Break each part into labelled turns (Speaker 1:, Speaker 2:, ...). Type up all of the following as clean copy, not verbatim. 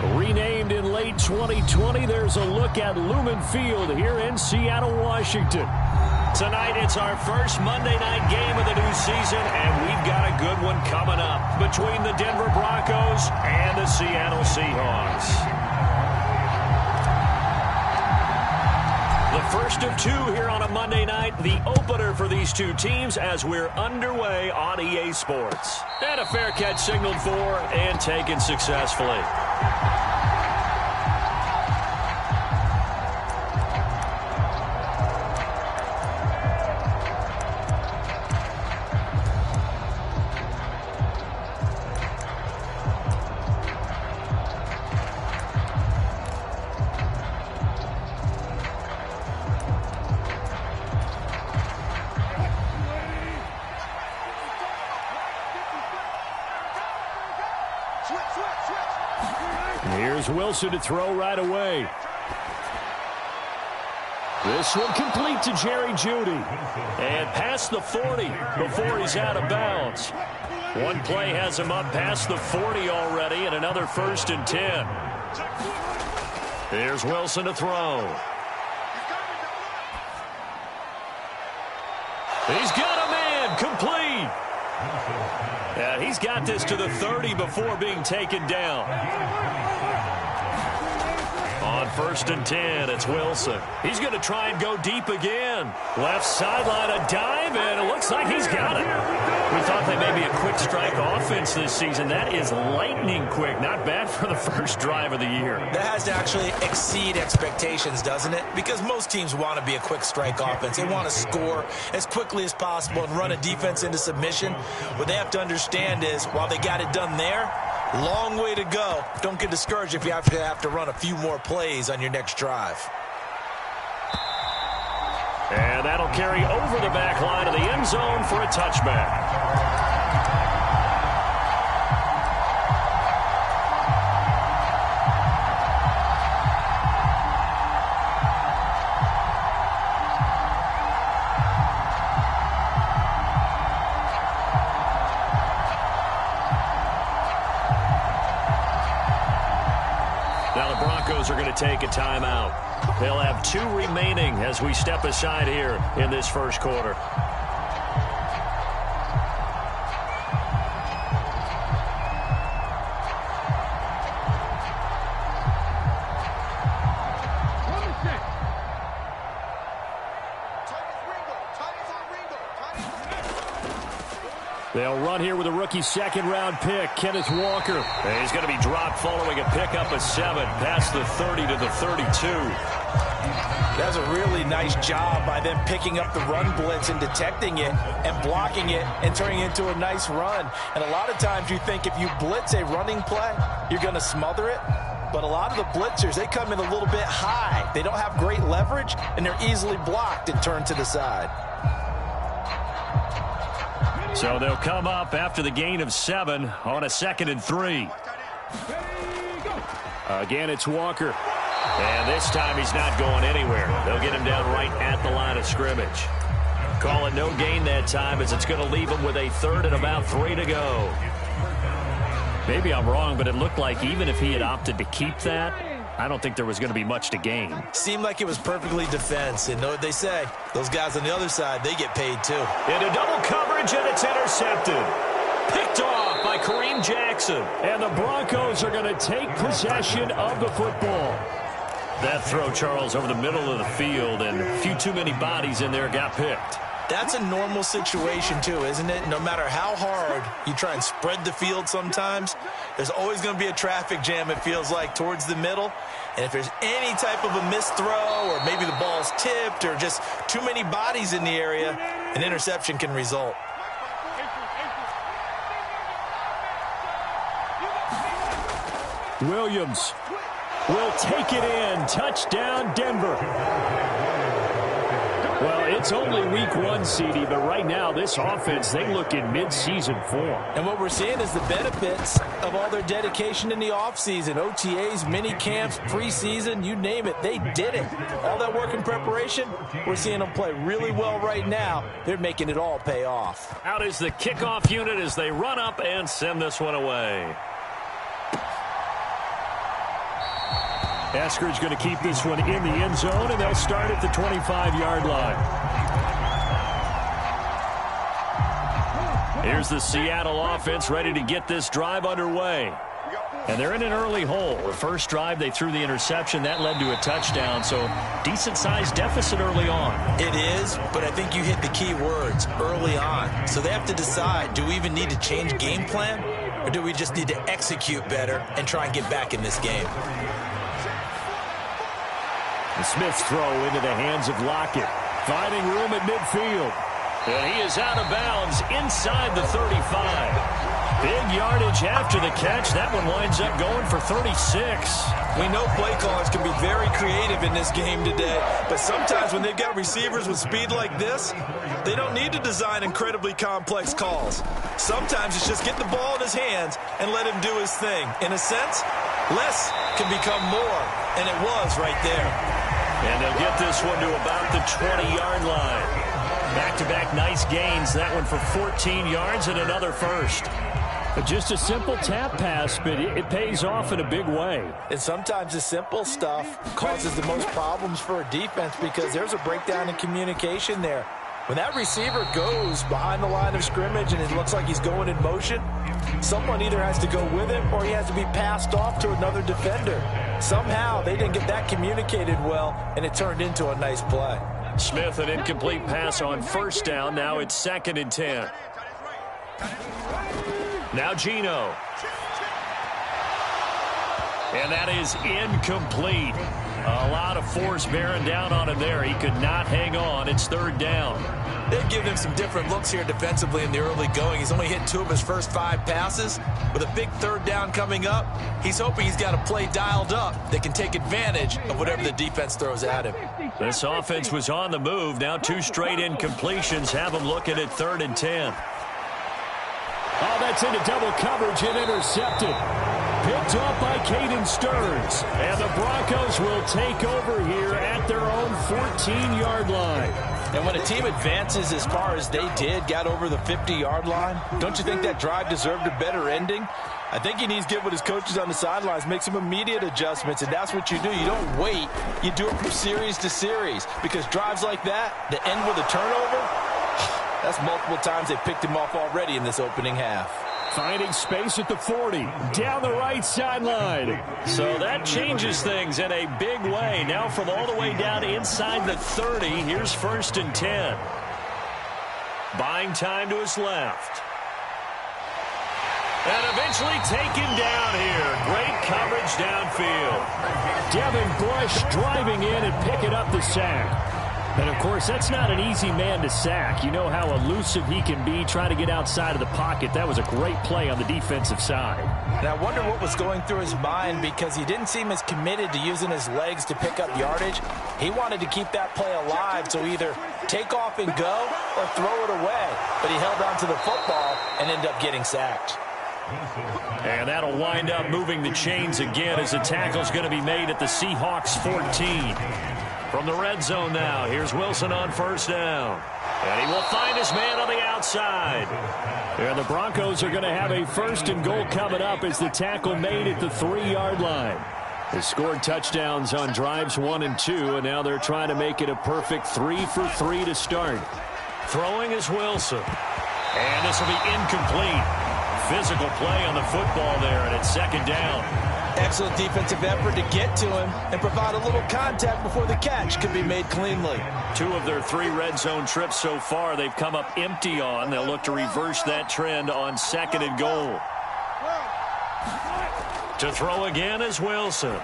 Speaker 1: Renamed in late 2020, there's a look at Lumen Field here in Seattle, Washington. Tonight, it's our first Monday night game of the new season, and we've got a good one coming up between the Denver Broncos and the Seattle Seahawks. The first of two here on a Monday night, the opener for these two teams as we're underway on EA Sports. And a fair catch signaled for and taken successfully. Here's Wilson to throw right away. This one complete to Jerry Jeudy. And past the 40 before he's out of bounds. One play has him up past the 40 already, and another 1st and 10. Here's Wilson to throw. He's got a man, complete. Yeah, he's got this to the 30 before being taken down. On 1st and 10, it's Wilson. He's going to try and go deep again. Left sideline, a dive, and it looks like he's got it. We thought they may be a quick strike offense this season. That is lightning quick. Not bad for the first drive of the year.
Speaker 2: That has to actually exceed expectations, doesn't it? Because most teams want to be a quick strike offense. They want to score as quickly as possible and run a defense into submission. What they have to understand is, while they got it done there, long way to go. Don't get discouraged if you have to run a few more plays on your next drive.
Speaker 1: And that'll carry over the back line of the end zone for a touchback. Now the Broncos are going to take a timeout. They'll have 2 remaining as we step aside here in this first quarter. They'll run here with a rookie second-round pick, Kenneth Walker. And he's going to be dropped following a pickup of 7 past the 30 to the 32.
Speaker 2: That's a really nice job by them picking up the run blitz and detecting it and blocking it and turning it into a nice run. And a lot of times you think if you blitz a running play, you're going to smother it. But a lot of the blitzers, they come in a little bit high. They don't have great leverage, and they're easily blocked and turned to the side.
Speaker 1: So they'll come up after the gain of 7 on a 2nd and 3. Again, it's Walker. And this time he's not going anywhere. They'll get him down right at the line of scrimmage. Call it no gain that time as it's going to leave him with a 3rd and about 3 to go. Maybe I'm wrong, but it looked like even if he had opted to keep that, I don't think there was going to be much to gain.
Speaker 2: Seemed like it was perfectly defense. And know what they say? Those guys on the other side, they get paid too.
Speaker 1: Into double coverage, and it's intercepted. Picked off by Kareem Jackson. And the Broncos are going to take possession of the football. That throw, Charles, over the middle of the field, and a few too many bodies in there got picked.
Speaker 2: That's a normal situation, too, isn't it? No matter how hard you try and spread the field sometimes, there's always going to be a traffic jam, it feels like, towards the middle. And if there's any type of a missed throw or maybe the ball's tipped or just too many bodies in the area, an interception can result.
Speaker 1: Williams will take it in. Touchdown, Denver. Well, it's only week 1, CD, but right now this offense, they look in mid-season form.
Speaker 2: And what we're seeing is the benefits of all their dedication in the offseason. OTAs, mini camps, preseason, you name it, they did it. All that work in preparation, we're seeing them play really well right now. They're making it all pay off.
Speaker 1: Out is the kickoff unit as they run up and send this one away. Eskridge going to keep this one in the end zone, and they'll start at the 25-yard line. Here's the Seattle offense ready to get this drive underway. And they're in an early hole. The first drive, they threw the interception. That led to a touchdown, so decent-sized deficit early on.
Speaker 2: It is, but I think you hit the key words, early on. So they have to decide, do we even need to change game plan, or do we just need to execute better and try and get back in this game?
Speaker 1: The Smith's throw into the hands of Lockett, finding room at midfield. And he is out of bounds inside the 35. Big yardage after the catch. That one winds up going for 36.
Speaker 2: We know play callers can be very creative in this game today, but sometimes when they've got receivers with speed like this, they don't need to design incredibly complex calls. Sometimes it's just get the ball in his hands and let him do his thing. In a sense, less can become more, and it was right there.
Speaker 1: And they'll get this one to about the 20-yard line. Back-to-back nice gains. That one for 14 yards and another first. Just a simple tap pass, but it pays off in a big way.
Speaker 2: And sometimes the simple stuff causes the most problems for a defense because there's a breakdown in communication there. When that receiver goes behind the line of scrimmage and it looks like he's going in motion, someone either has to go with him or he has to be passed off to another defender. Somehow they didn't get that communicated well, and it turned into a nice play.
Speaker 1: Smith, an incomplete pass on first down. Now it's 2nd and 10. Now Geno. And that is incomplete. A lot of force bearing down on him there. He could not hang on. It's 3rd down.
Speaker 2: They've given him some different looks here defensively in the early going. He's only hit 2 of his first 5 passes. With a big 3rd down coming up, he's hoping he's got a play dialed up that can take advantage of whatever the defense throws at him.
Speaker 1: This offense was on the move. Now 2 straight incompletions have him looking at 3rd and 10.
Speaker 3: Oh, that's into double coverage and intercepted. Picked off by Caden Stearns.
Speaker 1: And the Broncos will take over here at their own 14-yard line.
Speaker 2: And when a team advances as far as they did, got over the 50-yard line, don't you think that drive deserved a better ending? I think he needs to get with his coaches on the sidelines, make some immediate adjustments, and that's what you do. You don't wait. You do it from series to series because drives like that end with a turnover, that's multiple times they picked him off already in this opening half.
Speaker 3: Finding space at the 40, down the right sideline.
Speaker 1: So that changes things in a big way. Now from all the way down inside the 30, here's 1st and 10. Buying time to his left. And eventually taken down here. Great coverage downfield.
Speaker 3: Devin Bush driving in and picking up the sack. And, of course, that's not an easy man to sack. You know how elusive he can be trying to get outside of the pocket. That was a great play on the defensive side.
Speaker 2: And I wonder what was going through his mind because he didn't seem as committed to using his legs to pick up yardage. He wanted to keep that play alive, so either take off and go or throw it away. But he held on to the football and ended up getting sacked.
Speaker 1: And that'll wind up moving the chains again as the tackle's going to be made at the Seahawks 14. From the red zone now, here's Wilson on 1st down. And he will find his man on the outside.
Speaker 3: And the Broncos are going to have a 1st and goal coming up as the tackle made at the 3-yard line. They scored touchdowns on drives 1 and 2, and now they're trying to make it a perfect 3 for 3 to start.
Speaker 1: Throwing is Wilson. And this will be incomplete. Physical play on the football there, and it's 2nd down.
Speaker 2: Excellent defensive effort to get to him and provide a little contact before the catch could be made cleanly.
Speaker 1: 2 of their 3 red zone trips so far they've come up empty on. They'll look to reverse that trend on 2nd and goal. To throw again is Wilson.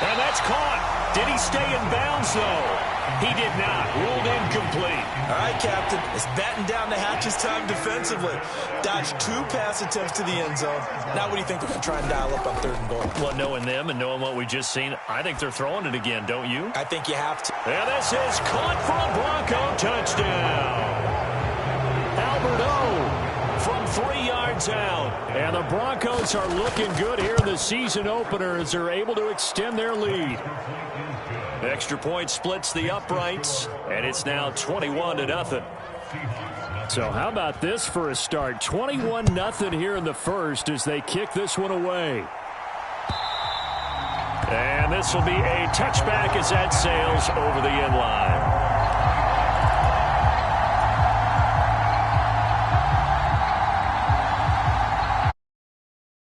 Speaker 1: And that's caught. Did he stay in bounds, though? He did not. Ruled incomplete.
Speaker 2: All right, Captain. It's batting down the hatches time defensively. Dodged 2 pass attempts to the end zone. Now what do you think they're going to try and dial up on 3rd and goal?
Speaker 1: Well, knowing them and knowing what we just seen, I think they're throwing it again, don't you?
Speaker 2: I think you have to.
Speaker 1: And this is caught for a Bronco touchdown. Albert O from 3 yards out.
Speaker 3: And the Broncos are looking good here in the season opener as they're able to extend their lead.
Speaker 1: Extra point splits the uprights, and it's now 21-0.
Speaker 3: So how about this for a start? 21-0 here in the first as they kick this one away. And this will be a touchback as that sails over the end line.